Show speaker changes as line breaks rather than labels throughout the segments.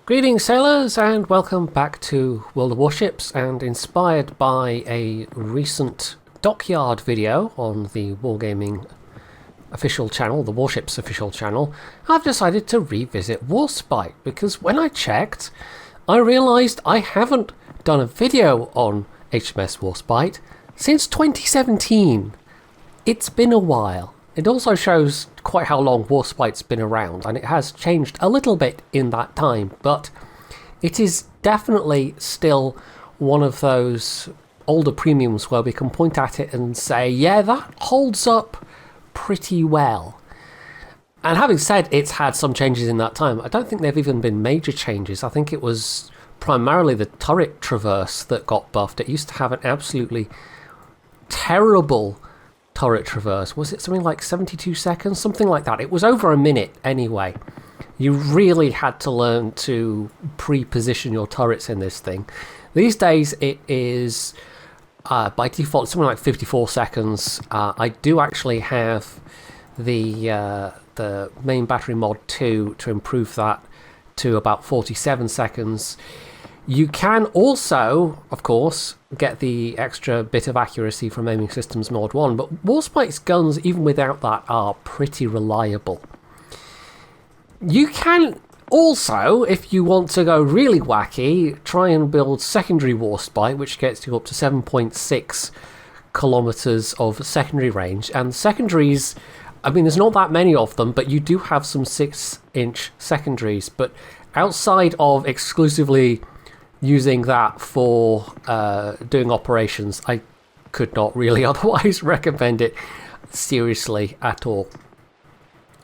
Greetings sailors and welcome back to World of Warships, and inspired by a recent Dockyard video on the Wargaming official channel, the Warships official channel, I've decided to revisit Warspite because when I checked I realised I haven't done a video on HMS Warspite since 2017. It's been a while. It also shows quite how long Warspite's been around, and it has changed a little bit in that time, but it is definitely still one of those older premiums where we can point at it and say, yeah, that holds up pretty well. And having said it's had some changes in that time, I don't think they've even been major changes. I think it was primarily the turret traverse that got buffed. It used to have an absolutely terrible turret traverse. Was it something like 72 seconds? Something like that. It was over a minute anyway. You really had to learn to pre-position your turrets in this thing. These days it is by default something like 54 seconds. I do actually have the main battery mod 2 to improve that to about 47 seconds. You can also, of course, get the extra bit of accuracy from Aiming Systems Mod 1, but Warspite's guns, even without that, are pretty reliable. You can also, if you want to go really wacky, try and build secondary Warspite, which gets you up to 7.6 kilometers of secondary range, and secondaries, I mean, there's not that many of them, but you do have some 6-inch secondaries, but outside of exclusively using that for doing operations, I could not really otherwise recommend it seriously at all.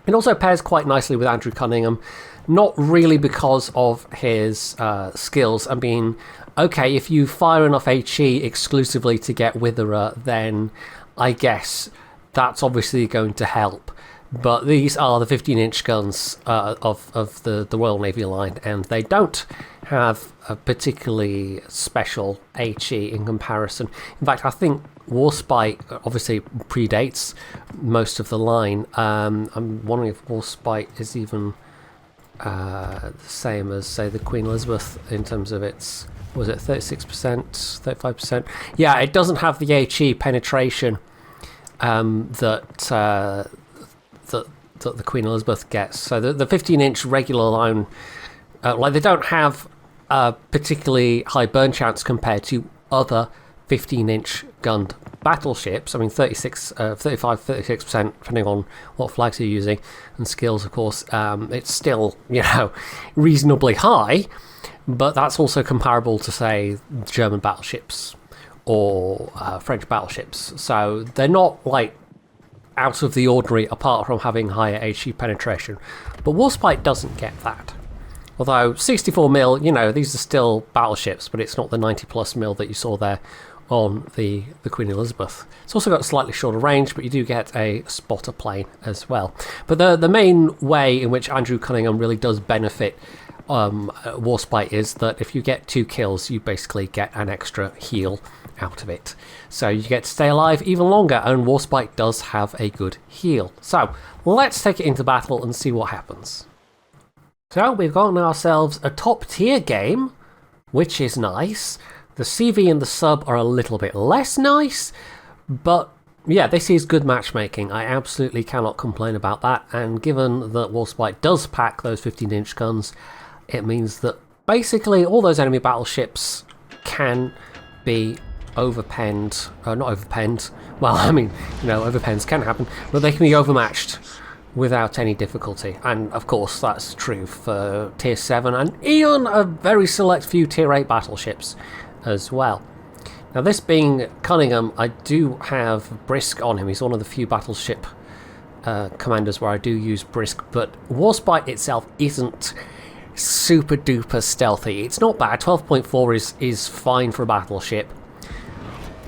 It also pairs quite nicely with Andrew Cunningham, not really because of his skills. I mean, okay, if you fire enough HE exclusively to get Witherer, then I guess that's obviously going to help. But these are the 15-inch guns of the Royal Navy line, and they don't have a particularly special HE in comparison. In fact, I think Warspite obviously predates most of the line. I'm wondering if Warspite is even the same as, say, the Queen Elizabeth in terms of its, was it 36%, 35%? Yeah, it doesn't have the HE penetration that the Queen Elizabeth gets. So the 15-inch regular line, like, they don't have a particularly high burn chance compared to other 15-inch gunned battleships. I mean, 35-36%, depending on what flags you're using and skills, of course. It's still, you know, reasonably high, but that's also comparable to, say, German battleships or French battleships. So they're not, like, out of the ordinary apart from having higher HE penetration. But Warspite doesn't get that. Although 64 mil, you know, these are still battleships, but it's not the 90 plus mil that you saw there on the Queen Elizabeth. It's also got a slightly shorter range, but you do get a spotter plane as well. But the main way in which Andrew Cunningham really does benefit Warspite is that if you get 2 kills, you basically get an extra heal out of it. So you get to stay alive even longer, and Warspite does have a good heal. So let's take it into battle and see what happens. So we've gotten ourselves a top tier game, which is nice. The CV and the sub are a little bit less nice, but yeah, this is good matchmaking. I absolutely cannot complain about that, and given that Warspite does pack those 15-inch guns, it means that basically all those enemy battleships can be overpenned, not overpenned, well, I mean, you know, overpens can happen, but they can be overmatched without any difficulty. And of course that's true for tier 7 and even a very select few tier 8 battleships as well. Now, this being Cunningham, I do have Brisk on him. He's one of the few battleship commanders where I do use Brisk, but Warspite itself isn't super duper stealthy. It's not bad. 12.4 is fine for a battleship,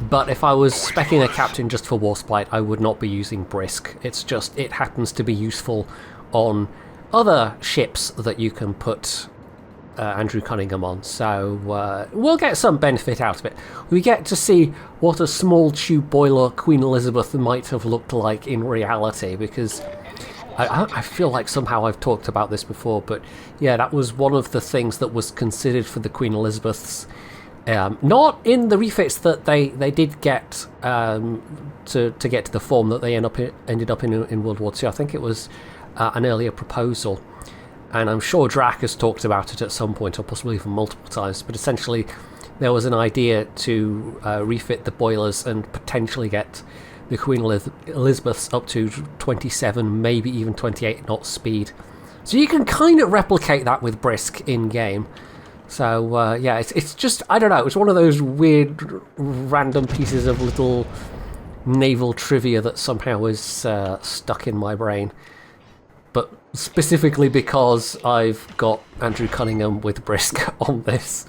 but if I was speccing a captain just for Warspite, I would not be using Brisk. It's just, it happens to be useful on other ships that you can put Andrew Cunningham on, so we'll get some benefit out of it. We get to see what a small tube boiler Queen Elizabeth might have looked like in reality, because I feel like somehow I've talked about this before, but yeah, that was one of the things that was considered for the Queen Elizabeths. Not in the refits that they did get to get to the form that they ended up in World War II. I think it was an earlier proposal, and I'm sure Drac has talked about it at some point, or possibly even multiple times, but essentially there was an idea to refit the boilers and potentially get the Queen Elizabeths up to 27, maybe even 28 knots speed. So you can kind of replicate that with Brisk in-game. So, yeah, it's just, I don't know, it's one of those weird, random pieces of little naval trivia that somehow is stuck in my brain. But specifically because I've got Andrew Cunningham with Brisk on this.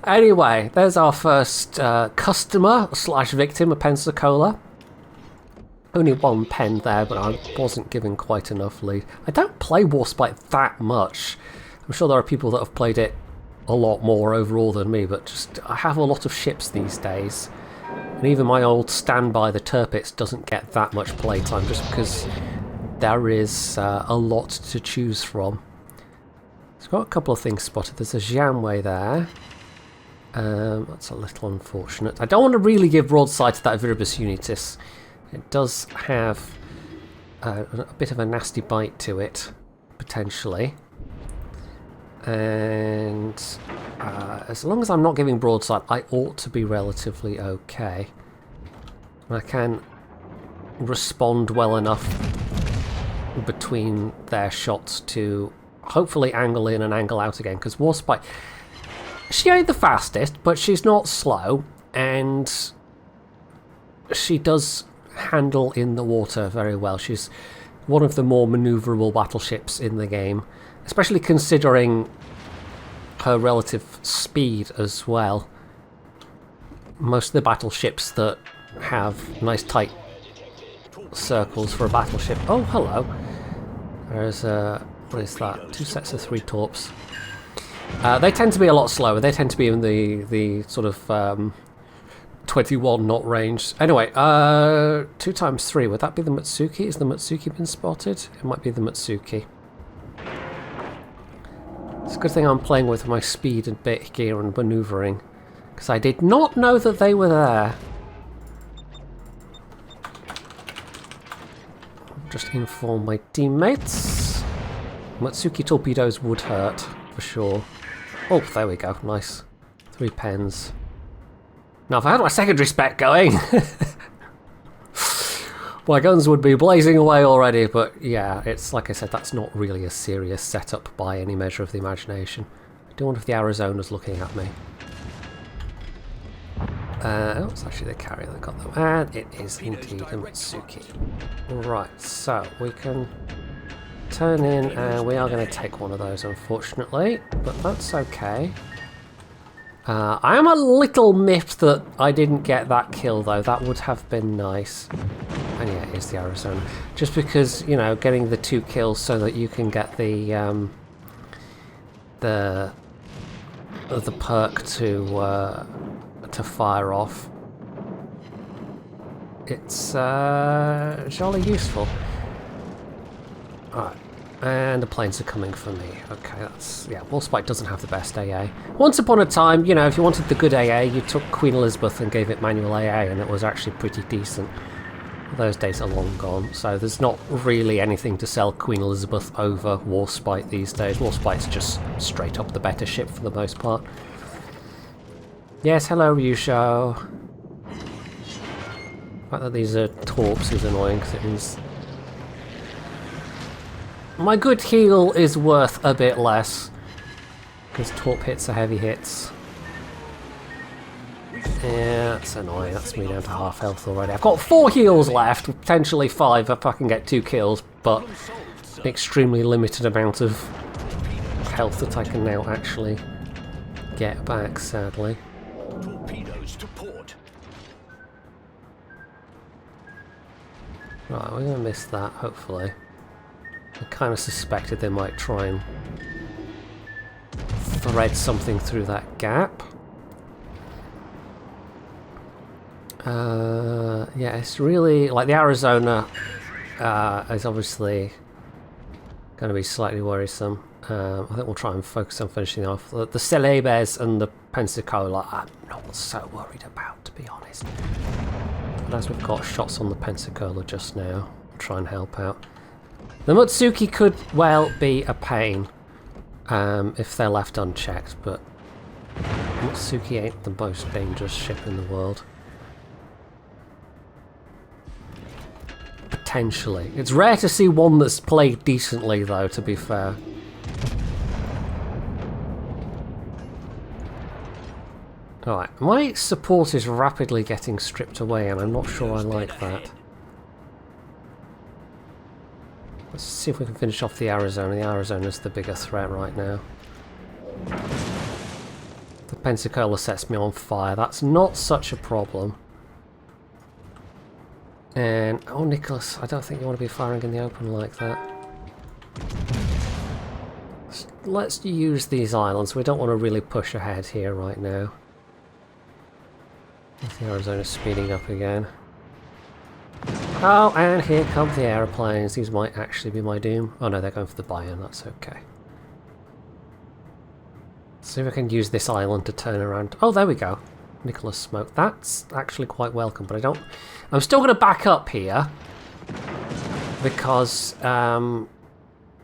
Anyway, there's our first customer/victim, a Pensacola. Only one pen there, but I wasn't given quite enough lead. I don't play Warspite that much. I'm sure there are people that have played it a lot more overall than me, but just I have a lot of ships these days. And even my old standby, the Tirpitz, doesn't get that much playtime just because there is a lot to choose from. It's got a couple of things spotted. There's a Janeway there. That's a little unfortunate. I don't want to really give broadside to that Viribus Unitas. It does have a bit of a nasty bite to it, potentially. And as long as I'm not giving broadside, I ought to be relatively okay. I can respond well enough between their shots to hopefully angle in and angle out again, because Warspite, she ain't the fastest, but she's not slow, and she does handle in the water very well. She's one of the more manoeuvrable battleships in the game, especially considering her relative speed as well. Most of the battleships that have nice tight circles for a battleship... Oh, hello. There's what is that? 2 sets of 3 torps. They tend to be a lot slower. They tend to be in the sort of 21 knot range. Anyway, 2 times 3. Would that be the Matsuki? Is the Matsuki been spotted? It might be the Matsuki. It's a good thing I'm playing with my speed and bit gear and manoeuvring, because I did not know that they were there. Just inform my teammates. Matsuki torpedoes would hurt, for sure. Oh, there we go. Nice. 3 pens. Now, if I had my secondary spec going, my guns would be blazing away already, but yeah, it's like I said, that's not really a serious setup by any measure of the imagination. I do wonder if the Arizona's looking at me. Oh, it's actually the carrier that got them. And it is indeed a Matsuki. Right, so we can turn in, and we are going to take one of those, unfortunately, but that's okay. I am a little miffed that I didn't get that kill, though. That would have been nice. And yeah, it is the Arizona. Just because, you know, getting the 2 kills so that you can get the perk to fire off. It's jolly useful. Alright. And the planes are coming for me. Okay, that's... yeah, Warspite doesn't have the best AA. Once upon a time, you know, if you wanted the good AA, you took Queen Elizabeth and gave it manual AA, and it was actually pretty decent. Those days are long gone, so there's not really anything to sell Queen Elizabeth over Warspite these days. Warspite's just straight up the better ship for the most part. Yes, hello, Ryusho. The fact that these are torps is annoying, because it means... my good heal is worth a bit less, because torp hits are heavy hits. Yeah, that's annoying. That's me down to half health already. I've got 4 heals left, potentially 5 if I can get 2 kills, but an extremely limited amount of health that I can now actually get back, sadly.
Torpedoes to port.
Right, we're going to miss that, hopefully. I kind of suspected they might try and thread something through that gap. Yeah, it's really... like, the Arizona is obviously going to be slightly worrisome. I think we'll try and focus on finishing off. The Celebes and the Pensacola I'm not so worried about, to be honest. But as we've got shots on the Pensacola just now, we'll try and help out. The Mutsuki could well be a pain if they're left unchecked, but Mutsuki ain't the most dangerous ship in the world. Potentially. It's rare to see one that's played decently, though, to be fair. Alright, my support is rapidly getting stripped away, and I'm not sure I like that. Let's see if we can finish off the Arizona. The Arizona's the bigger threat right now. The Pensacola sets me on fire. That's not such a problem. And, oh Nicholas, I don't think you want to be firing in the open like that. Let's use these islands. We don't want to really push ahead here right now. The Arizona's speeding up again. Oh, and here come the aeroplanes. These might actually be my doom. Oh no, they're going for the buy-in. That's okay. See if I can use this island to turn around. Oh, there we go. Nicholas smoke. That's actually quite welcome, but I don't... I'm still going to back up here because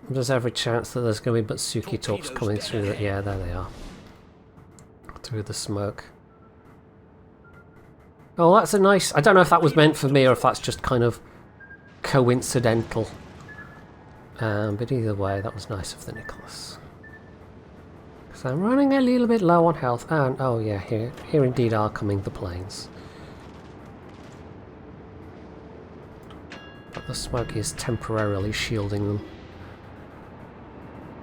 there's every chance that there's going to be Mutsuki torps coming through. That, yeah, there they are. Through the smoke. Oh, that's a nice... I don't know if that was meant for me or if that's just kind of coincidental. But either way, that was nice of the Nicholas. Because I'm running a little bit low on health. And, oh yeah, here indeed are coming the planes. But the smoke is temporarily shielding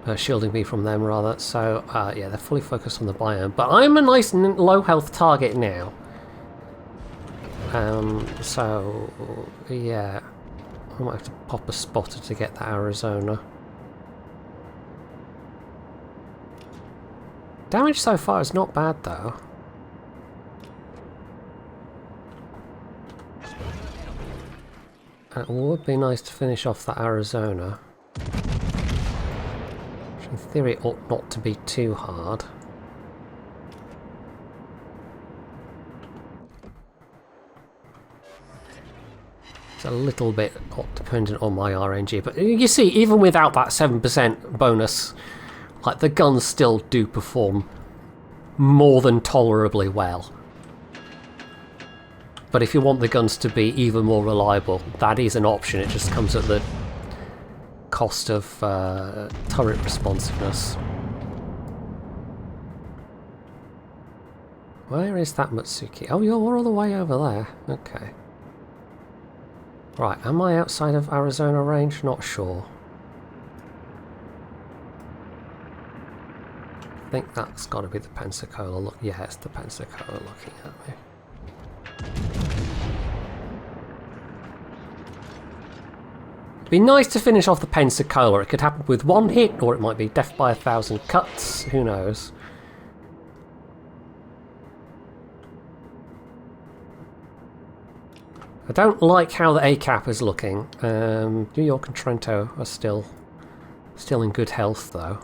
them. Shielding me from them, rather. So, yeah, they're fully focused on the biome. But I'm a nice low health target now. So, yeah, I might have to pop a spotter to get that Arizona. Damage so far is not bad, though. It would be nice to finish off that Arizona. Which in theory ought not to be too hard. A little bit dependent on my RNG, but you see, even without that 7% bonus, like, the guns still do perform more than tolerably well. But if you want the guns to be even more reliable, that is an option. It just comes at the cost of turret responsiveness. Where is that Mutsuki? Oh, you're all the way over there. Okay. Right, am I outside of Arizona range? Not sure. I think that's got to be the Pensacola. Look, yeah, it's the Pensacola looking at me. It'd be nice to finish off the Pensacola. It could happen with one hit, or it might be death by 1,000 cuts. Who knows? I don't like how the ACAP is looking. New York and Trento are still in good health, though.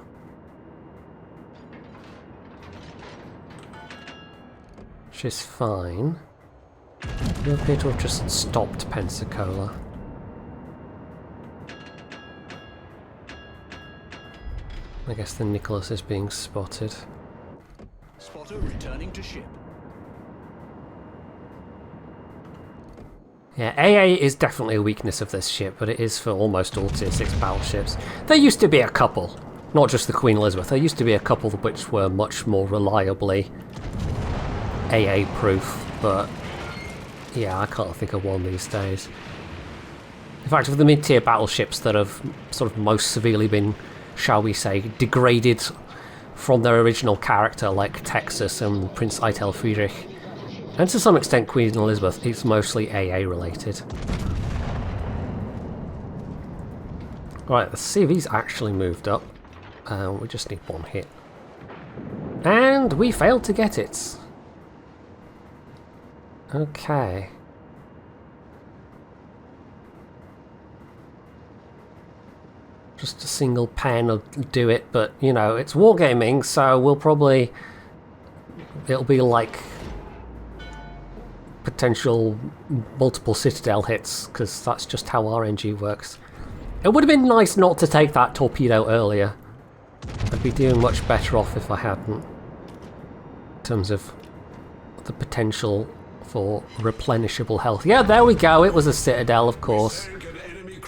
Which is fine. You appear to have just stopped Pensacola. I guess the Nicholas is being spotted.
Spotter returning to ship.
Yeah, AA is definitely a weakness of this ship, but it is for almost all Tier 6 battleships. There used to be a couple, not just the Queen Elizabeth, there used to be a couple which were much more reliably AA-proof, but yeah, I can't think of one these days. In fact, of the mid-tier battleships that have sort of most severely been, shall we say, degraded from their original character, like Texas and Prince Eitel Friedrich, and to some extent Queen Elizabeth, it's mostly AA related. Right, the CV's actually moved up. We just need one hit. And we failed to get it. Okay. Just a single pen will do it, but you know, it's wargaming, so we'll probably... It'll be like potential multiple citadel hits, because that's just how RNG works. It would have been nice not to take that torpedo earlier. I'd be doing much better off if I hadn't. In terms of the potential for replenishable health. Yeah, there we go. It was a citadel, of course.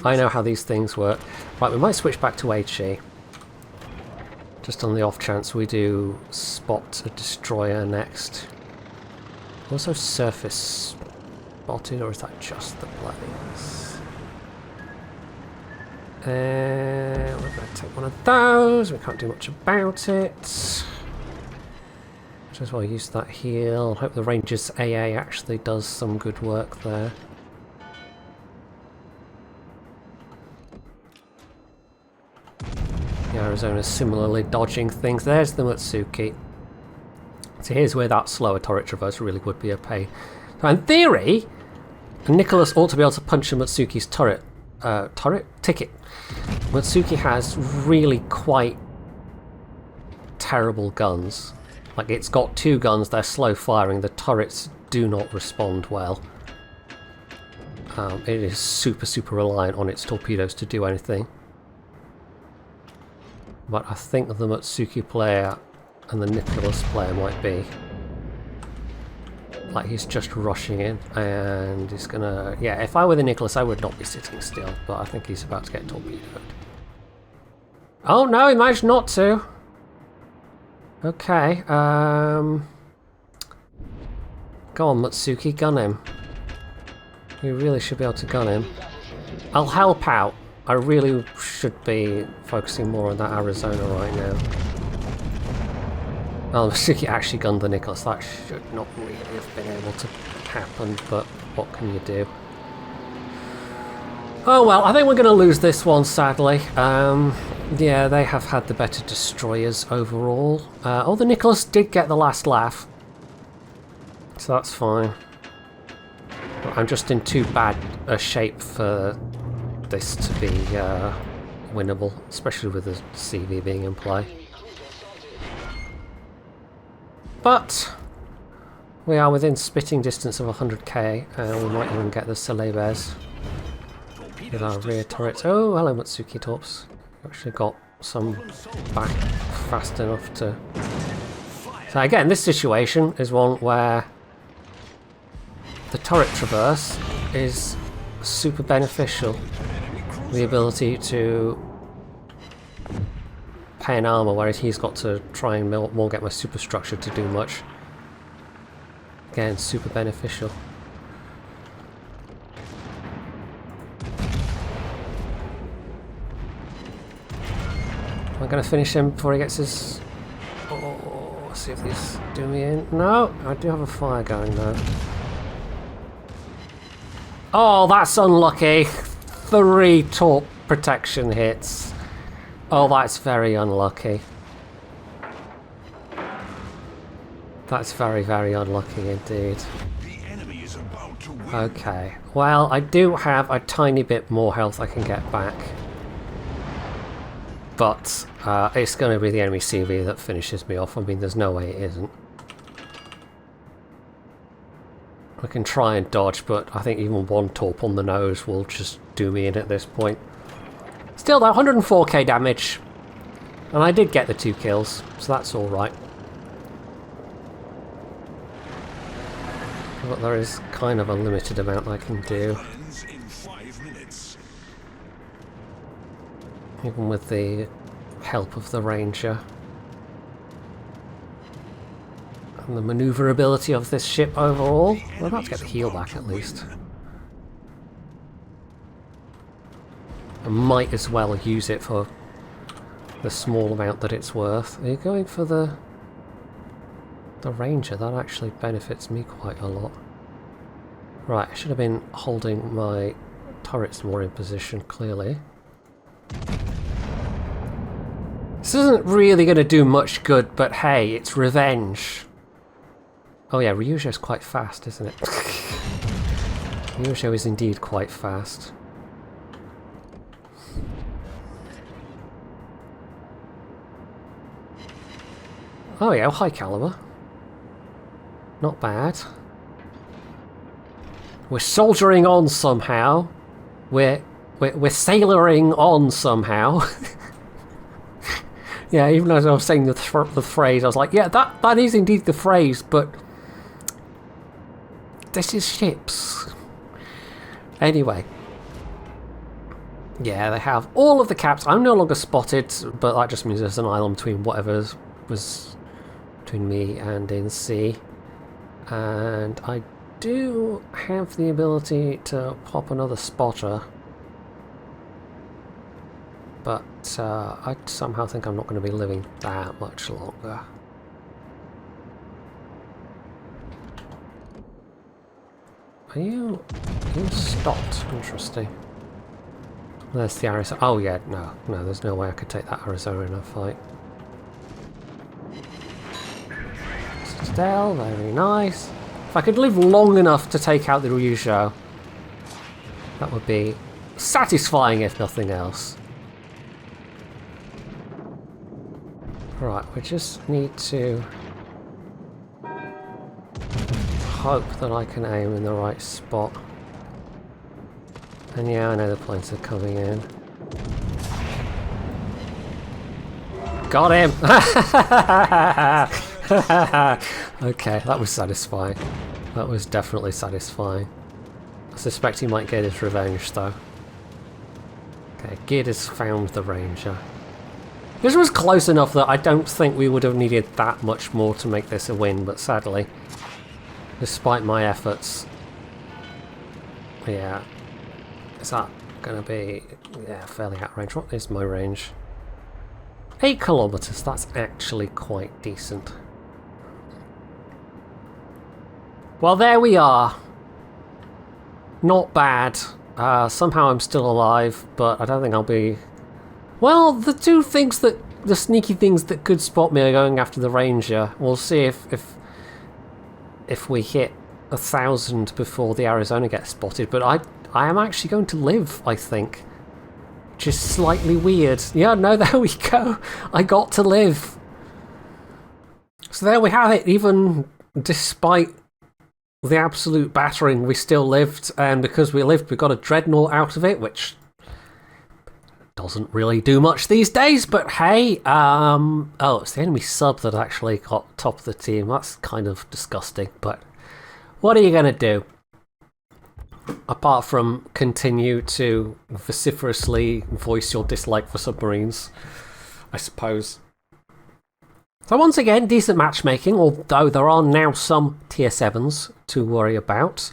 I know how these things work. Right, we might switch back to HE. Just on the off chance we do spot a destroyer next. Also surface spotted, or is that just the planes? We're going to take one of those. We can't do much about it. Might as well use that heal. Hope the Ranger's AA actually does some good work there. The Arizona's similarly dodging things. There's the Matsuki. So here's where that slower turret traverse really would be a pain. So in theory, Nicholas ought to be able to punch a Matsuki's turret. Ticket. Matsuki has really quite terrible guns. Like, it's got 2 guns, they're slow firing, the turrets do not respond well. It is super reliant on its torpedoes to do anything. But I think the Matsuki player and the Nicholas player might be. Like, he's just rushing in, and he's gonna... Yeah, if I were the Nicholas, I would not be sitting still, but I think he's about to get torpedoed. Oh no, he managed not to! Okay, go on Matsuki, gun him. You really should be able to gun him. I'll help out. I really should be focusing more on that Arizona right now. Well, Matsuki actually gunned the Nicholas. That should not really have been able to happen, but what can you do? Oh well, I think we're going to lose this one, sadly. Yeah, they have had the better destroyers overall. Oh, the Nicholas did get the last laugh. So that's fine. But I'm just in too bad a shape for this to be winnable, especially with the CV being in play. But we are within spitting distance of 100k, and we might even get the Celebes with our rear turrets. Oh, hello Matsuki Torps. Actually got some back fast enough to... So again, this situation is one where the turret traverse is super beneficial. The ability to pay an armor, whereas he's got to try and more get my superstructure to do much. Again, super beneficial. Am I going to finish him before he gets his... Oh, let's see if these do me in. No, I do have a fire going though. Oh, that's unlucky. 3 torp protection hits. Oh, that's very unlucky. That's very unlucky indeed. Okay, well, I do have a tiny bit more health I can get back. But it's going to be the enemy CV that finishes me off. I mean, there's no way it isn't. I can try and dodge, but I think even 1 torp on the nose will just do me in at this point. Still though, 104k damage. And I did get the 2 kills, so that's alright. But there is kind of a limited amount I can do. Even with the help of the Ranger. And the maneuverability of this ship overall. We're about to get the heal back at least. I might as well use it for the small amount that it's worth. Are you going for the Ranger? That actually benefits me quite a lot. Right, I should have been holding my turrets more in position, clearly. This isn't really going to do much good, but hey, it's revenge. Oh yeah, Ryujo's quite fast, isn't it? Ryujo is indeed quite fast. Oh yeah, high caliber. Not bad. We're soldiering on somehow. We're sailoring on somehow. Yeah, even as I was saying the phrase, I was like, yeah, that is indeed the phrase, but this is ships. Anyway. Yeah, they have all of the caps. I'm no longer spotted, but that just means there's an island between whatever was between me and NC. And I do have the ability to pop another spotter. But I somehow think I'm not going to be living that much longer. Are you stopped? Interesting. There's the Arizona. Oh yeah, no, there's no way I could take that Arizona in a fight. Citadel, very nice. If I could live long enough to take out the Ryujo, that would be satisfying if nothing else. Right, we just need to hope that I can aim in the right spot. And yeah, I know the planes are coming in. Got him! Okay, that was satisfying. That was definitely satisfying. I suspect he might get his revenge though. Okay, Gid has found the Ranger. This was close enough that I don't think we would have needed that much more to make this a win, but sadly, despite my efforts, yeah. Is that going to be, yeah, fairly out range? What is my range? 8 kilometers, that's actually quite decent. Well, there we are. Not bad. Somehow I'm still alive, but I don't think I'll be... Well, the sneaky things that could spot me are going after the Ranger. We'll see if we hit 1,000 before the Arizona gets spotted, but I am actually going to live, I think. Which is slightly weird. Yeah, no, there we go. I got to live. So there we have it. Even despite the absolute battering, we still lived. And because we lived, we got a dreadnought out of it, which doesn't really do much these days. But hey, oh, it's the enemy sub that actually got top of the team. That's kind of disgusting. But what are you going to do? Apart from continue to vociferously voice your dislike for submarines, I suppose. So once again, decent matchmaking, although there are now some tier 7s to worry about.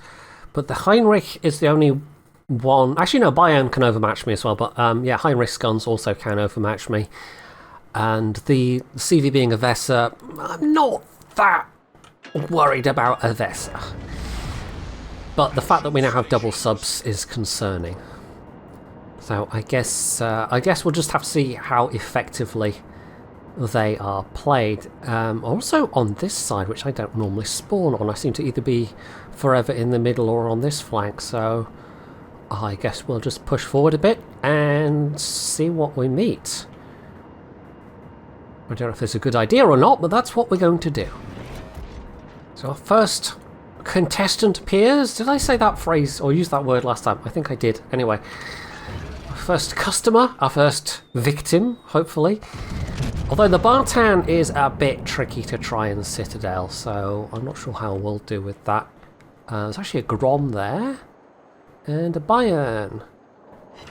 But the Heinrich is the only one... Actually, no, Bayern can overmatch me as well, but yeah, Heinrich's guns also can overmatch me. And the CV being a Vesa, I'm not that worried about a Vesa. But the fact that we now have double subs is concerning. So I guess we'll just have to see how effectively they are played. Also on this side, which I don't normally spawn on, I seem to either be forever in the middle or on this flank. So I guess we'll just push forward a bit and see what we meet. I don't know if it's a good idea or not, but that's what we're going to do. So our first contestant appears. Did I say that phrase or use that word last time? I think I did. Anyway, our first customer, our first victim, hopefully. Although the Bartan is a bit tricky to try in the Citadel, so I'm not sure how we'll do with that. There's actually a Grom there and a Bayern.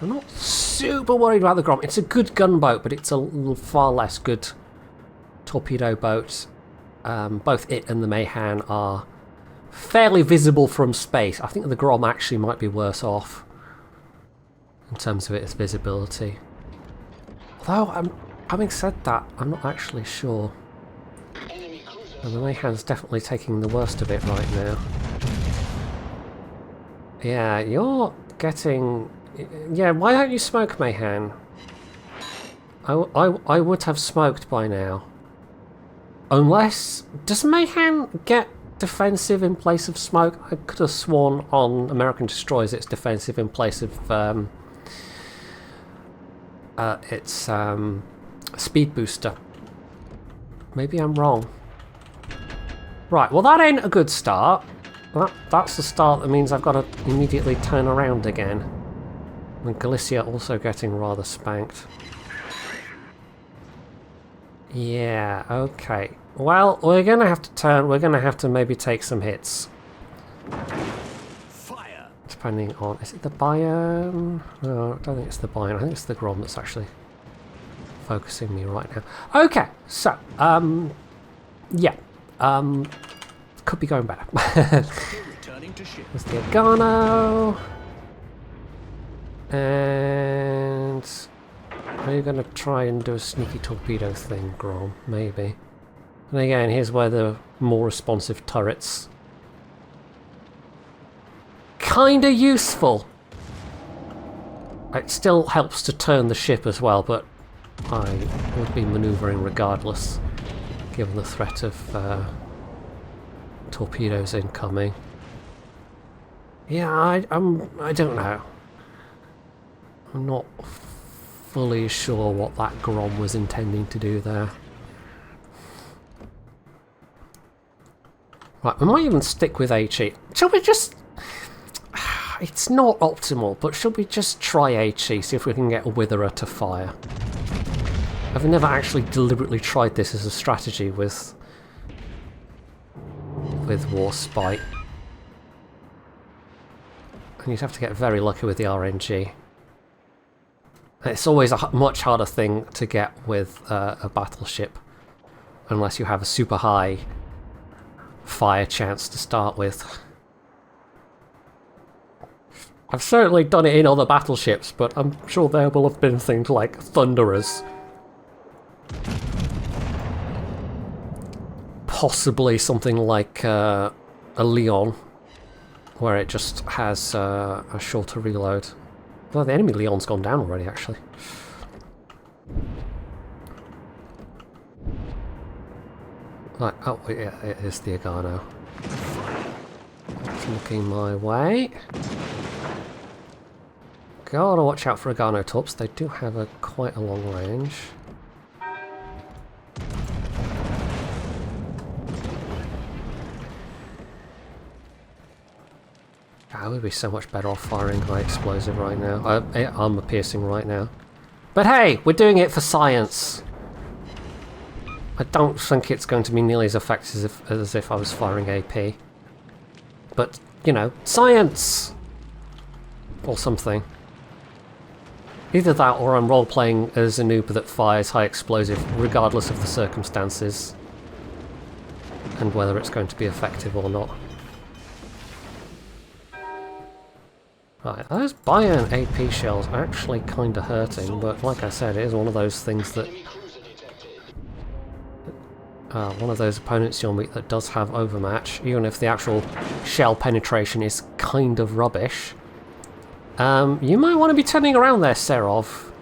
I'm not super worried about the Grom. It's a good gunboat, but it's a far less good torpedo boat. Both it and the Mayhan are fairly visible from space. I think the Grom actually might be worse off in terms of its visibility. Although, having said that, I'm not actually sure. And the Mayhan's definitely taking the worst of it right now. Yeah, you're getting... Yeah, why don't you smoke, Mayhan? I would have smoked by now. Unless... Does Mayhan get defensive in place of smoke? I could have sworn on American Destroyers it's defensive in place of its speed booster. Maybe I'm wrong. Right, well that ain't a good start. That's the start that means I've got to immediately turn around again. And Galicia also getting rather spanked. Yeah, okay. Well, we're going to have to turn, we're going to have to maybe take some hits.
Fire.
Depending on, is it the biome? No, I don't think it's the biome, I think it's the Grom that's actually focusing me right now. Okay, so, yeah, could be going better.
Returning to ship.
There's the Agano. And are you going to try and do a sneaky torpedo thing, Grom? Maybe. And again, here's where the more responsive turrets kinda useful. It still helps to turn the ship as well, but I would be manoeuvring regardless, given the threat of torpedoes incoming. Yeah, I don't know. I'm not fully sure what that Grom was intending to do there. Right, we might even stick with HE. Shall we just... It's not optimal, but should we just try HE, see if we can get a Witherer to fire? I've never actually deliberately tried this as a strategy with Warspite. And you'd have to get very lucky with the RNG. It's always a much harder thing to get with a battleship, unless you have a super high fire chance to start with. I've certainly done it in other battleships, but I'm sure there will have been things like Thunderers. Possibly something like a Leon, where it just has a shorter reload. Well, the enemy Leon's gone down already, actually. Right, oh, yeah, it is the Agano. It's looking my way. Gotta watch out for Agano torps. They do have quite a long range. I would be so much better off firing high explosive right now. Armor piercing right now. But hey, we're doing it for science. I don't think it's going to be nearly as effective as if I was firing AP. But, you know, science! Or something. Either that or I'm role-playing as a noob that fires high explosive regardless of the circumstances. And whether it's going to be effective or not. Right, those Bion AP shells are actually kind of hurting, but like I said, it is one of those things that... one of those opponents you'll meet that does have overmatch, even if the actual shell penetration is kind of rubbish. You might want to be turning around there, Serov.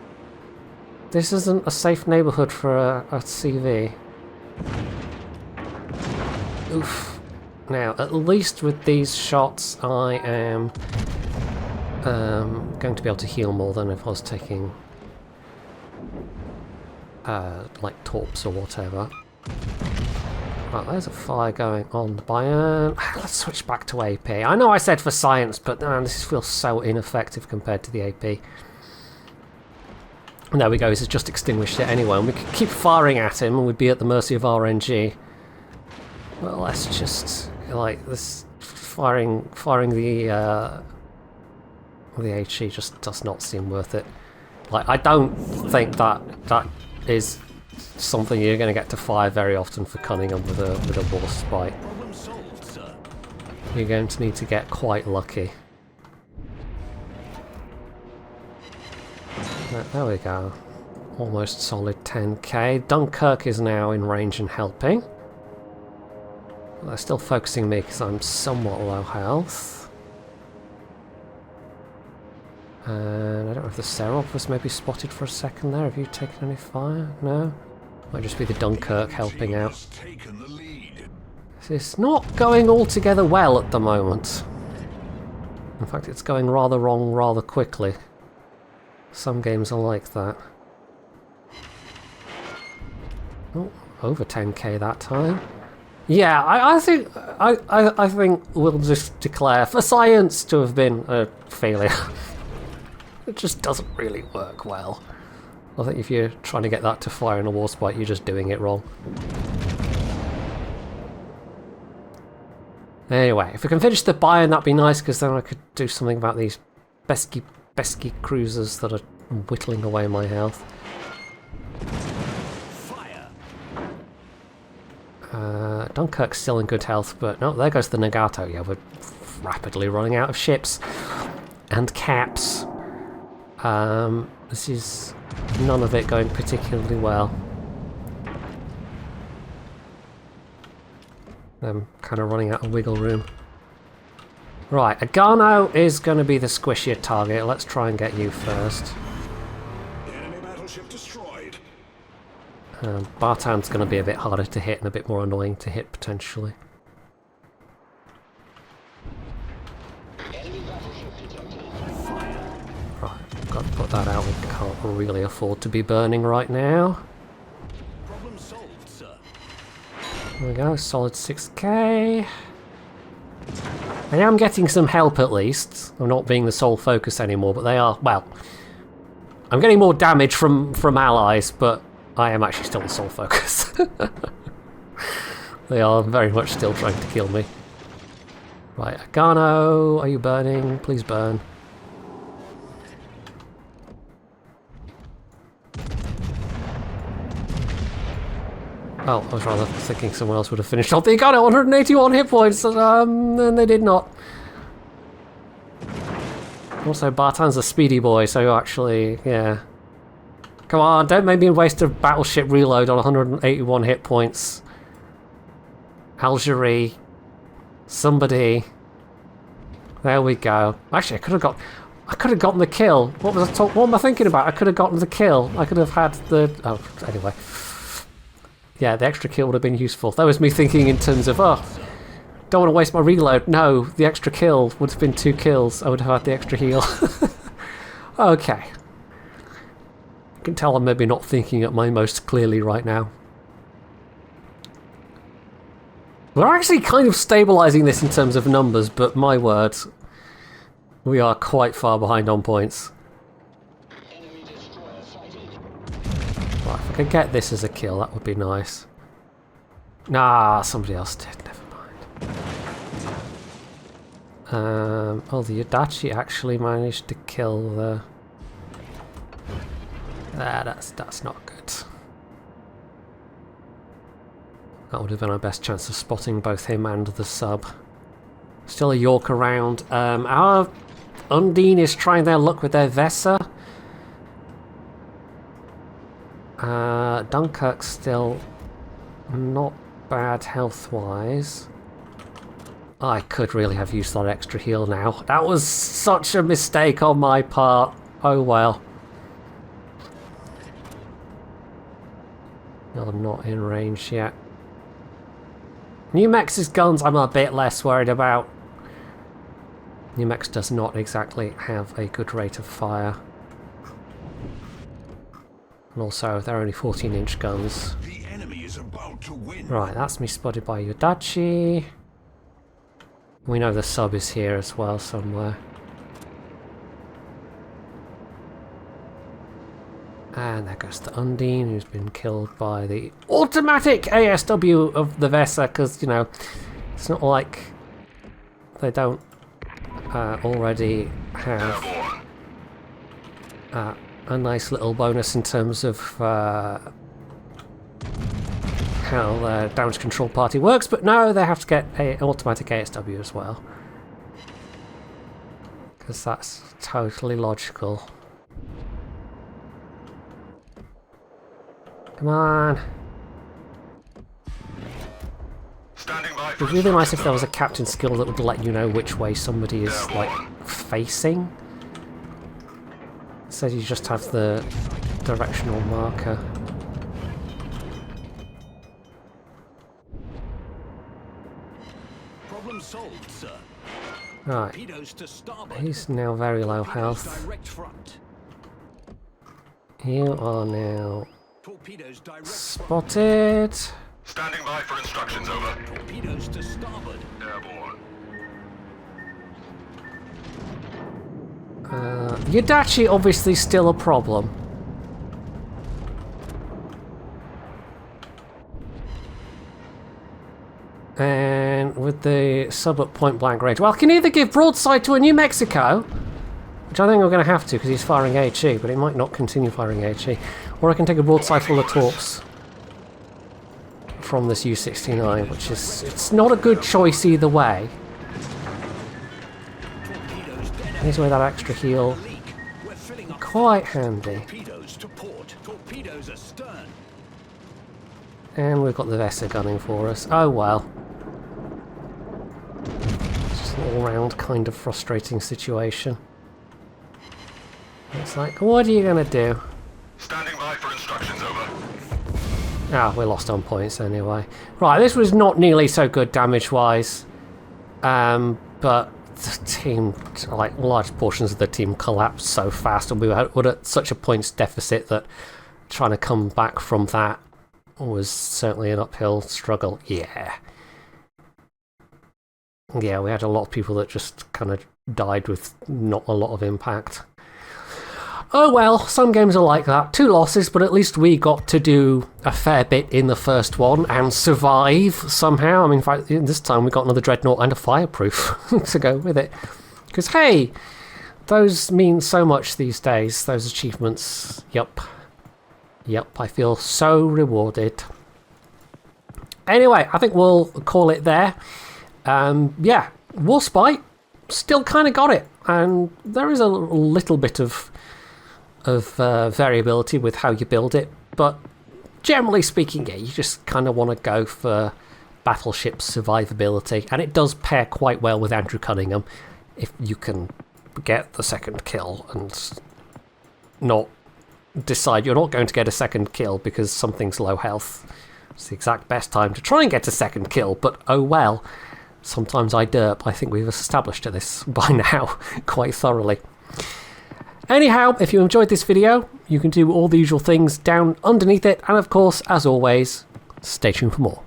This isn't a safe neighbourhood for a CV. Oof. Now, at least with these shots, I am... going to be able to heal more than if I was taking like torps or whatever. Right, there's a fire going on the Bion. Let's switch back to AP. I know I said for science, but this feels so ineffective compared to the AP. And there we go, he's just extinguished it anyway, and we could keep firing at him and we'd be at the mercy of RNG. Well, let's just, like, this firing the HE just does not seem worth it. Like, I don't think that is something you're going to get to fire very often for Cunningham with a Warspite. You're going to need to get quite lucky. There we go. Almost solid 10k. Dunkirk is now in range and helping. They're still focusing me because I'm somewhat low health. And I don't know if the Serov was maybe spotted for a second there. Have you taken any fire? No? Might just be the Dunkirk helping out. It's not going altogether well at the moment. In fact, it's going rather wrong rather quickly. Some games are like that. Oh, over 10k that time. Yeah, I think we'll just declare for science to have been a failure. It just doesn't really work well. I think if you're trying to get that to fire in a Warspite, you're just doing it wrong. Anyway, if we can finish the buy-in, that'd be nice, because then I could do something about these pesky cruisers that are whittling away my health. Dunkirk's still in good health, but no, there goes the Nagato. Yeah, we're rapidly running out of ships and caps. This is none of it going particularly well. I'm kind of running out of wiggle room. Right, Agano is going to be the squishier target. Let's try and get you first.
Enemy battleship destroyed.
Bartan's going to be a bit harder to hit and a bit more annoying to hit potentially. Right, got to put that out. We can't really afford to be burning right now.
Problem solved, sir.
There we go, solid 6k. I am getting some help at least. I'm not being the sole focus anymore, but they are, well, I'm getting more damage from allies, but I am actually still the sole focus. They are very much still trying to kill me. Right, Agano, are you burning? Please burn. Oh, I was rather thinking someone else would have finished off the Agano, 181 hit points, and they did not. Also, Bartan's a speedy boy, so actually, yeah. Come on, don't make me waste a battleship reload on 181 hit points. Algerie. Somebody. There we go. Actually, I could have gotten the kill. What am I thinking about? I could have gotten the kill. I could have had the... Oh, anyway. Yeah, the extra kill would have been useful. That was me thinking in terms of, oh, don't want to waste my reload. No, the extra kill would have been 2 kills. I would have had the extra heal. Okay. You can tell I'm maybe not thinking at my most clearly right now. We're actually kind of stabilising this in terms of numbers, but my word, we are quite far behind on points. Right, if I could get this as a kill, that would be nice. Nah, somebody else did, never mind. Oh, the Yodachi actually managed to kill the... that's not good. That would have been our best chance of spotting both him and the sub. Still a York around. Our Undine is trying their luck with their Vesa. Dunkirk's still not bad health-wise. I could really have used that extra heal now. That was such a mistake on my part. Oh well. You're not in range yet. New Mex's guns I'm a bit less worried about. New Mex does not exactly have a good rate of fire. And also, they're only 14-inch guns.
The enemy is about to win.
Right, that's me spotted by Yodachi. We know the sub is here as well somewhere. And there goes the Undine, who's been killed by the automatic ASW of the Vesa, because, you know, it's not like they don't already have a nice little bonus in terms of how the damage control party works, but no, they have to get an automatic ASW as well. Because that's totally logical. Come on. It would be really nice if there was a captain skill that would let you know which way somebody is, like, facing. Instead you just have the directional marker.
Problem solved, sir.
Right.
Torpedoes to starboard.
He's now very low
Torpedoes
health.
direct front.
You are now
Torpedoes direct.
Spotted.
Standing by for instructions, over.
Torpedoes to starboard.
Airborne.
The Adachi obviously still a problem. And with the sub at point blank range, well, I can either give broadside to a New Mexico, which I think I'm going to have to because he's firing HE, but it might not continue firing HE, or I can take a broadside full of torps from this U-69, which is, it's not a good choice either way.
Torpedoes dead.
Here's where that extra heal,
Leak. We're filling up.
quite handy.
Torpedoes to port. Torpedoes astern.
And we've got the Vesa gunning for us. Oh well. It's just an all-round kind of frustrating situation. It's like, what are you going to do?
Standing by for instructions, over.
Ah, we're lost on points anyway. Right, this was not nearly so good damage-wise. But the team, like, large portions of the team collapsed so fast, and we were at such a points deficit that trying to come back from that was certainly an uphill struggle. Yeah, we had a lot of people that just kind of died with not a lot of impact. Oh well, some games are like that. 2 losses, but at least we got to do a fair bit in the first one and survive somehow. I mean, in fact, this time we got another Dreadnought and a Fireproof to go with it. Because, hey, those mean so much these days, those achievements. Yup, I feel so rewarded. Anyway, I think we'll call it there. Yeah, Warspite still kind of got it. And there is a little bit of variability with how you build it, but generally speaking, yeah, you just kind of want to go for battleship survivability, and it does pair quite well with Andrew Cunningham if you can get the second kill and not decide you're not going to get a second kill because something's low health. It's the exact best time to try and get a second kill, but oh well, sometimes I derp. I think we've established this by now quite thoroughly. Anyhow, if you enjoyed this video, you can do all the usual things down underneath it, and of course, as always, stay tuned for more.